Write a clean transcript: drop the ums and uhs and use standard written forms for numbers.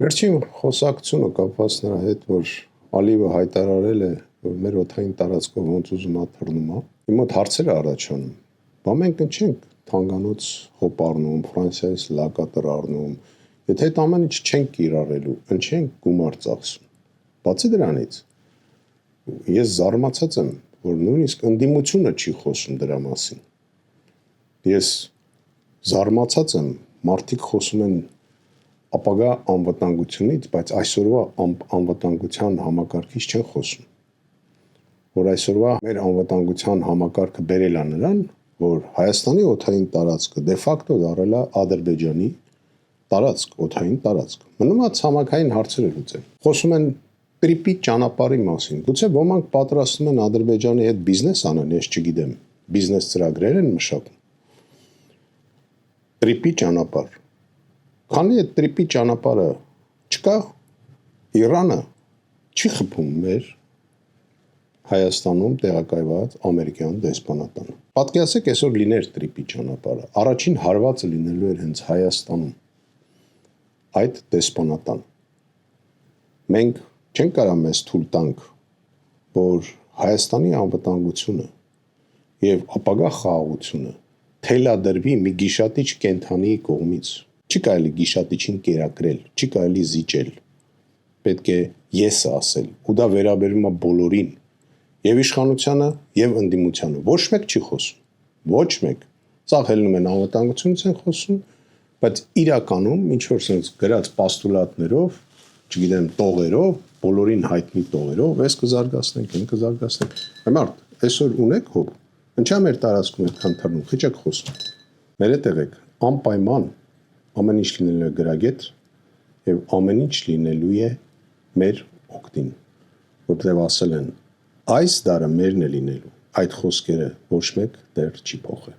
Վերջին խոսակցությունը կապված նրա հետ, որ Ալիևը հայտարարել է, որ մեր օդային տարածքով ոնց ուզում ա թռնում ա, իմ մոտ հարցեր է առաջանում։ Բա մենք չենք թանկանոց հոպ առնում, Ֆրանսիայից լակատր առնում, եթե այդ ամեն ինչ չենք կիրառելու, չենք գումար ծախսում։ Բացի դրանից, ես զարմացած եմ, որ նույնիսկ ընդդիմությունը չի խոսում դրա մասին։ Ես զարմացած եմ, մարդիկ խոսում են ապագա անվտանգությունից, բայց այսօրվա անվտանգության համակարգից չեն խոսում, որ այսօրվա մեր անվտանգության համակարգը բերել է նրան, որ Հայաստանի օդային տարածքը դե ֆակտո դարել է Ադրբեջանի տարածք, օդային տարածք։ Մնում է ցամաքային հարցերը լուծել։ Խոսում են Պրիպիտ ճանապարհի մասին։ Գուցե ոմանք պատրաստում են Ադրբեջանի հետ բիզնես անեն, ես չգիտեմ, բիզնես ծրագրեր են մշակում։ Պրիպիտ ճանապարհ։ Քանի այդ Պրիպիտ ճանապարհը չկա, Իրանը չի խփում մեր Հայաստանում տեղակայված ամերիկյան դեսպանատանը։ Պատկերացրեք, այսօր լիներ Պրիպիտ ճանապարհը, առաջին հարվածը լինելու էր հենց Հայաստանում այդ դեսպանատան։ Մենք չենք կարող մեզ թույլ տանք, որ Հայաստանի անվտանգությունը եւ ապագա խաղաղությունը թելադրվի մի գիշատիչ կենթանի կողմից։ Չի կարելի գիշատիչին կերակրել, չի կարելի զիջել։ Պետք է եսը ասել, ու դա վերաբերում է բոլորին, եւ իշխանությանը, եւ ընդդիմությանը։ Ոչ մեկ չի խոսում։ Ոչ մեկ։ Սաղ հելնում են անվտանգությունից են խոսում, բայց իրականում ինչ որ sense գրած պաստուլատներով, չգիտեմ, տողերով, բոլորին հայտնի տողերով, այս կզարգացնենք, այն կզարգացնենք։ Հիմա այսօր ունեք հոբ։ Ինչա մեր տարածքում այդքան թռնում, խիճակ խոսում։ Մեր հետ եղեք, անպայման ամեն ինչ լինելու է գրագետ եւ ամեն ինչ լինելու է մեր օգտին, որտեղ ասել են այս դարը մերն է լինելու, այդ խոսքերը ոչ մեկ դեռ չի փոխել։